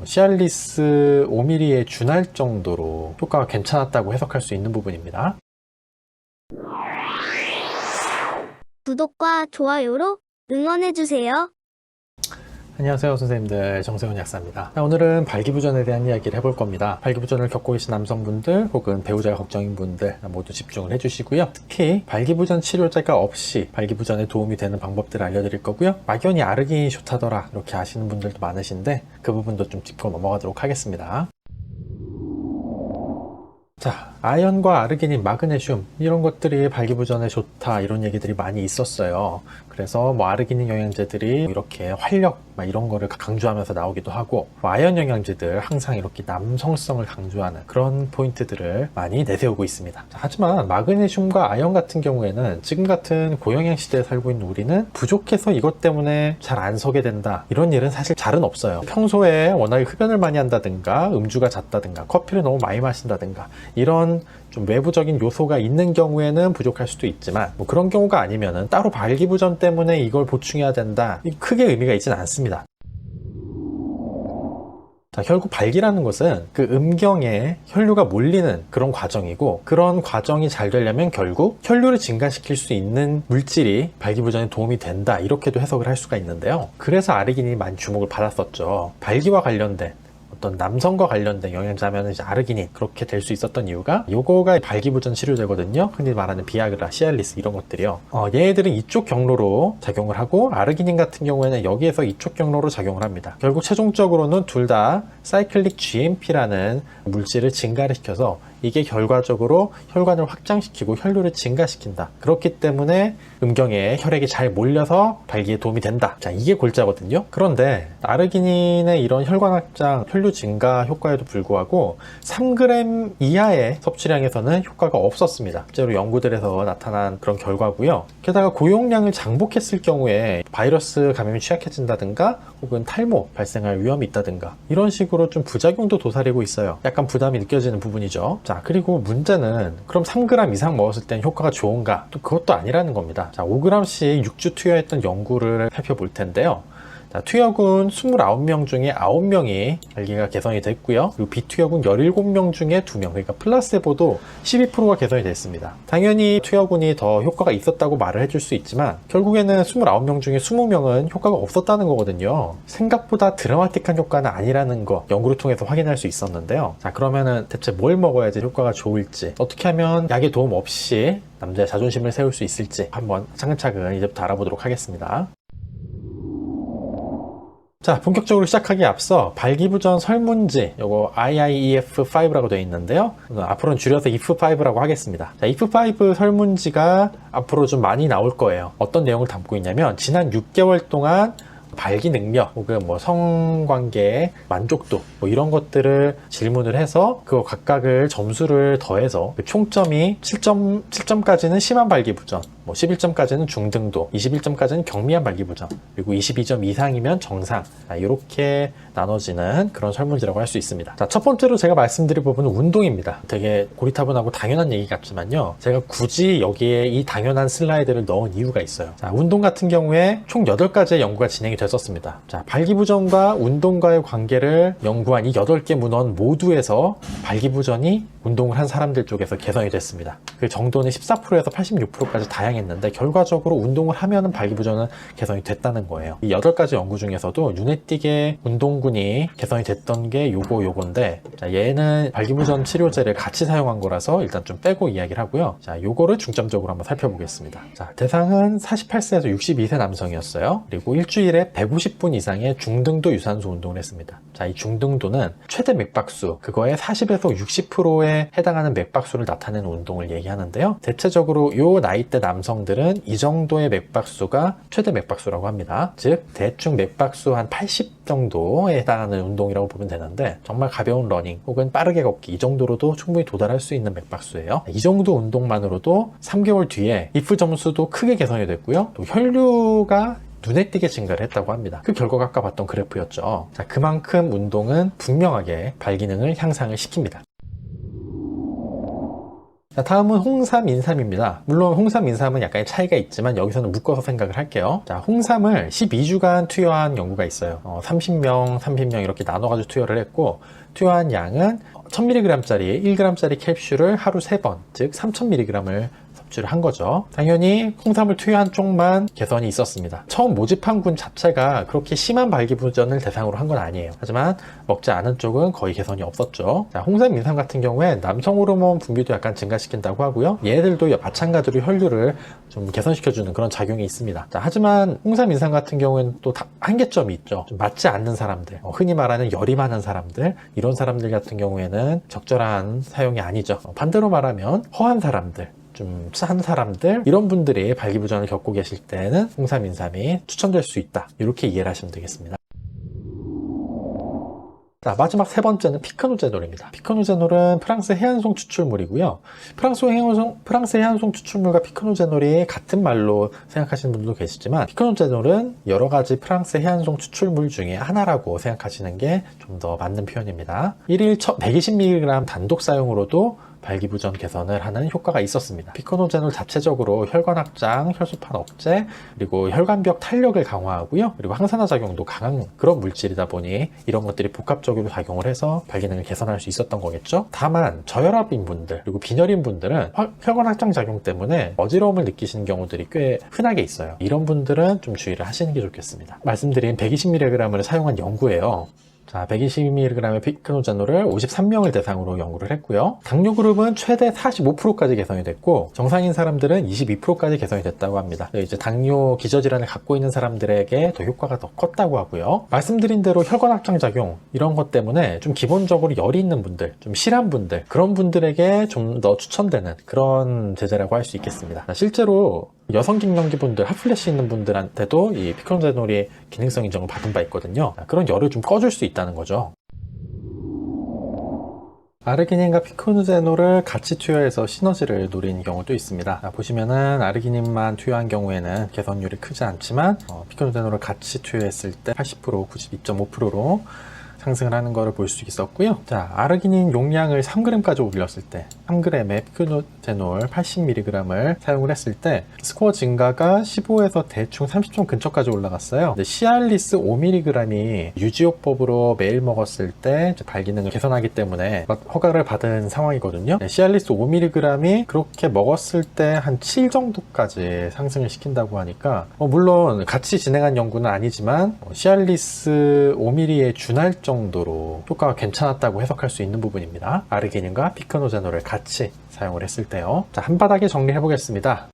시알리스 5mm에 준할 정도로 효과가 괜찮았다고 해석할 수 있는 부분입니다. 구독과 좋아요로 응원해주세요. 안녕하세요 선생님들, 정세훈 약사입니다. 오늘은 발기부전에 대한 이야기를 해볼 겁니다. 발기부전을 겪고 계신 남성분들 혹은 배우자가 걱정인 분들 모두 집중을 해주시고요. 특히 발기부전 치료제가 없이 발기부전에 도움이 되는 방법들을 알려드릴 거고요. 막연히 아르기닌이 좋다더라 이렇게 아시는 분들도 많으신데 그 부분도 좀 짚고 넘어가도록 하겠습니다. 자, 아연과 아르기닌, 마그네슘 이런 것들이 발기부전에 좋다 이런 얘기들이 많이 있었어요. 그래서 아르기닌 영양제들이 이렇게 활력 이런 거를 강조하면서 나오기도 하고, 아연 영양제들 항상 이렇게 남성성을 강조하는 그런 포인트들을 많이 내세우고 있습니다. 자, 하지만 마그네슘과 아연 같은 경우에는 지금 같은 고영양 시대에 살고 있는 우리는 부족해서 이것 때문에 잘 안 서게 된다 이런 일은 사실 잘은 없어요. 평소에 워낙에 흡연을 많이 한다든가 음주가 잦다든가 커피를 너무 많이 마신다든가 이런 좀 외부적인 요소가 있는 경우에는 부족할 수도 있지만 그런 경우가 아니면은 따로 발기부전 때문에 이걸 보충해야 된다, 크게 의미가 있지는 않습니다. 자, 결국 발기라는 것은 그 음경에 혈류가 몰리는 그런 과정이고, 그런 과정이 잘 되려면 결국 혈류를 증가시킬 수 있는 물질이 발기부전에 도움이 된다 이렇게도 해석을 할 수가 있는데요. 그래서 아르기닌이 많이 주목을 받았었죠. 발기와 관련된 어떤 남성과 관련된 영양제면 이제 아르기닌 그렇게 될 수 있었던 이유가, 요거가 발기부전 치료제거든요. 흔히 말하는 비아그라, 시알리스 이런 것들이요. 얘네들은 이쪽 경로로 작용을 하고, 아르기닌 같은 경우에는 여기에서 이쪽 경로로 작용을 합니다. 결국 최종적으로는 둘 다 사이클릭 GMP라는 물질을 증가를 시켜서 이게 결과적으로 혈관을 확장시키고 혈류를 증가시킨다. 그렇기 때문에 음경에 혈액이 잘 몰려서 발기에 도움이 된다. 자, 이게 골자거든요. 그런데 아르기닌의 이런 혈관 확장, 혈류 증가 효과에도 불구하고 3g 이하의 섭취량에서는 효과가 없었습니다. 실제로 연구들에서 나타난 그런 결과고요. 게다가 고용량을 장복했을 경우에 바이러스 감염이 취약해진다든가 혹은 탈모 발생할 위험이 있다든가 이런 식으로 좀 부작용도 도사리고 있어요. 약간 부담이 느껴지는 부분이죠. 자, 그리고 문제는 그럼 3g 이상 먹었을 땐 효과가 좋은가? 또 그것도 아니라는 겁니다. 자, 5g씩 6주 투여했던 연구를 살펴볼 텐데요. 자, 투여군 29명 중에 9명이 발기가 개선이 됐고요. 그리고 비투여군 17명 중에 2명, 그러니까 플라세보도 12%가 개선이 됐습니다. 당연히 투여군이 더 효과가 있었다고 말을 해줄 수 있지만 결국에는 29명 중에 20명은 효과가 없었다는 거거든요. 생각보다 드라마틱한 효과는 아니라는 거 연구를 통해서 확인할 수 있었는데요. 자, 그러면은 대체 뭘 먹어야지 효과가 좋을지, 어떻게 하면 약의 도움 없이 남자의 자존심을 세울 수 있을지 한번 차근차근 이제부터 알아보도록 하겠습니다. 자, 본격적으로 시작하기에 앞서 발기부전 설문지, 요거 IIEF5라고 되어 있는데요. 앞으로는 줄여서 IF5라고 하겠습니다. 자, IF5 설문지가 앞으로 좀 많이 나올 거예요. 어떤 내용을 담고 있냐면, 지난 6개월 동안 발기 능력 혹은 성관계 만족도 이런 것들을 질문을 해서 그거 각각을 점수를 더해서 그 총점이 7점까지는 심한 발기부전, 11점까지는 중등도, 21점까지는 경미한 발기부전, 그리고 22점 이상이면 정상, 이렇게 나눠지는 그런 설문지라고 할 수 있습니다. 자, 첫 번째로 제가 말씀드릴 부분은 운동입니다. 되게 고리타분하고 당연한 얘기 같지만요, 제가 굳이 여기에 이 당연한 슬라이드를 넣은 이유가 있어요. 자, 운동 같은 경우에 총 8가지의 연구가 진행이 됐었습니다. 자, 발기부전과 운동과의 관계를 연구한 이 8개 문헌 모두에서 발기부전이 운동을 한 사람들 쪽에서 개선이 됐습니다. 그 정도는 14%에서 86%까지 다양했는데 결과적으로 운동을 하면은 발기부전은 개선이 됐다는 거예요. 이 8가지 연구 중에서도 눈에 띄게 운동군이 개선이 됐던 게 요건데, 자, 얘는 발기부전 치료제를 같이 사용한 거라서 일단 좀 빼고 이야기를 하고요. 자, 요거를 중점적으로 한번 살펴보겠습니다. 자, 대상은 48세에서 62세 남성이었어요. 그리고 일주일에 150분 이상의 중등도 유산소 운동을 했습니다. 자, 이 중등도는 최대 맥박수, 그거의 40에서 60%에 해당하는 맥박수를 나타내는 운동을 얘기하는데요. 대체적으로 요 나이대 남성들은 이 정도의 맥박수가 최대 맥박수라고 합니다. 즉 대충 맥박수 한 80 정도에 해당하는 운동이라고 보면 되는데, 정말 가벼운 러닝 혹은 빠르게 걷기 이 정도로도 충분히 도달할 수 있는 맥박수예요. 이 정도 운동만으로도 3개월 뒤에 IF 점수도 크게 개선이 됐고요. 또 혈류가 눈에 띄게 증가를 했다고 합니다. 그 결과가 아까 봤던 그래프였죠. 자, 그만큼 운동은 분명하게 발기능을 향상을 시킵니다. 자, 다음은 홍삼, 인삼입니다. 물론 홍삼, 인삼은 약간의 차이가 있지만 여기서는 묶어서 생각을 할게요. 자, 홍삼을 12주간 투여한 연구가 있어요. 30명, 30명 이렇게 나눠가지고 투여를 했고, 투여한 양은 1000mg짜리 1g짜리 캡슐을 하루 3번, 즉 3000mg을 섭취를 한 거죠. 당연히 홍삼을 투여한 쪽만 개선이 있었습니다. 처음 모집한 군 자체가 그렇게 심한 발기부전을 대상으로 한 건 아니에요. 하지만 먹지 않은 쪽은 거의 개선이 없었죠. 자, 홍삼, 인삼 같은 경우에 남성 호르몬 분비도 약간 증가시킨다고 하고요. 얘들도 마찬가지로 혈류를 좀 개선시켜주는 그런 작용이 있습니다. 자, 하지만 홍삼, 인삼 같은 경우에는 또 한계점이 있죠. 좀 맞지 않는 사람들, 흔히 말하는 열이 많은 사람들, 이런 사람들 같은 경우에는 적절한 사용이 아니죠. 반대로 말하면 허한 사람들, 좀 싼 사람들, 이런 분들이 발기부전을 겪고 계실 때는 홍삼, 인삼이 추천될 수 있다, 이렇게 이해를 하시면 되겠습니다. 자, 마지막 세 번째는 피크노제놀입니다. 피크노제놀은 프랑스 해안송 추출물이고요. 프랑스 해안송 추출물과 피크노제놀이 같은 말로 생각하시는 분들도 계시지만, 피크노제놀은 여러 가지 프랑스 해안송 추출물 중에 하나라고 생각하시는 게 좀 더 맞는 표현입니다. 1일 120mg 단독 사용으로도 발기부전 개선을 하는 효과가 있었습니다. 피크노제놀 자체적으로 혈관 확장, 혈소판 억제, 그리고 혈관벽 탄력을 강화하고요. 그리고 항산화 작용도 강한 그런 물질이다 보니 이런 것들이 복합적으로 작용을 해서 발기능을 개선할 수 있었던 거겠죠. 다만 저혈압인 분들, 그리고 빈혈인 분들은 혈관 확장 작용 때문에 어지러움을 느끼시는 경우들이 꽤 흔하게 있어요. 이런 분들은 좀 주의를 하시는 게 좋겠습니다. 말씀드린 120mg를 사용한 연구예요. 자, 120mg의 피크노제놀을 53명을 대상으로 연구를 했고요. 당뇨 그룹은 최대 45%까지 개선이 됐고, 정상인 사람들은 22%까지 개선이 됐다고 합니다. 이제 당뇨 기저질환을 갖고 있는 사람들에게 더 효과가 더 컸다고 하고요. 말씀드린 대로 혈관 확장 작용, 이런 것 때문에 좀 기본적으로 열이 있는 분들, 좀 실한 분들, 그런 분들에게 좀 더 추천되는 그런 제제라고 할 수 있겠습니다. 실제로 여성 갱년기분들, 핫플래시 있는 분들한테도 이 피크노제놀이 기능성 인정을 받은 바 있거든요. 그런 열을 좀 꺼줄 수 있다는 거죠. 아르기닌과 피크노제놀을 같이 투여해서 시너지를 노린 경우도 있습니다. 보시면은 아르기닌만 투여한 경우에는 개선율이 크지 않지만, 피크노제놀을 같이 투여했을 때 80%, 92.5%로 상승을 하는 것을 볼 수 있었고요. 자, 아르기닌 용량을 3g까지 올렸을 때, 3g의 피크노제놀 80mg을 사용을 했을 때 스코어 증가가 15에서 대충 30점 근처까지 올라갔어요. 시알리스 5mg이 유지요법으로 매일 먹었을 때 발기능을 개선하기 때문에 허가를 받은 상황이거든요. 시알리스 5mg이 그렇게 먹었을 때 한 7 정도까지 상승을 시킨다고 하니까, 물론 같이 진행한 연구는 아니지만 시알리스 5mg에 준할 정도로 효과가 괜찮았다고 해석할 수 있는 부분입니다. 아르기닌과 피크노제놀을 같이 사용을 했을 때요. 자, 한바닥에 정리해 보겠습니다.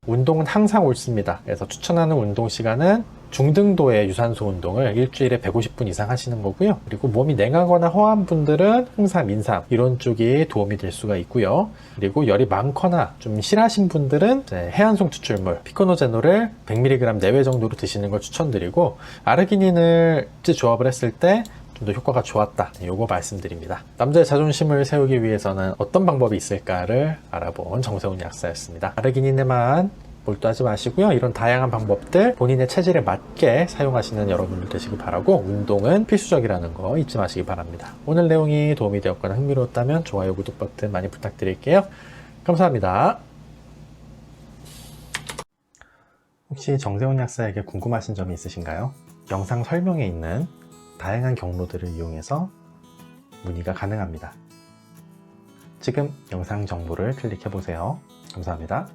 운동은 항상 옳습니다. 그래서 추천하는 운동 시간은 중등도의 유산소 운동을 일주일에 150분 이상 하시는 거고요. 그리고 몸이 냉하거나 허한 분들은 홍삼, 인삼 이런 쪽이 도움이 될 수가 있고요. 그리고 열이 많거나 좀 실하신 분들은 해안송 추출물 피크노제놀을 100mg 내외 정도로 드시는 걸 추천드리고, 아르기닌을 조합을 했을 때 좀 더 효과가 좋았다, 요거 말씀드립니다. 남자의 자존심을 세우기 위해서는 어떤 방법이 있을까를 알아본 정세훈 약사였습니다. 아르기닌에만 몰두하지 마시고요. 이런 다양한 방법들 본인의 체질에 맞게 사용하시는 여러분들 되시기 바라고, 운동은 필수적이라는 거 잊지 마시기 바랍니다. 오늘 내용이 도움이 되었거나 흥미로웠다면 좋아요, 구독 버튼 많이 부탁드릴게요. 감사합니다. 혹시 정세훈 약사에게 궁금하신 점이 있으신가요? 영상 설명에 있는 다양한 경로들을 이용해서 문의가 가능합니다. 지금 영상 정보를 클릭해 보세요. 감사합니다.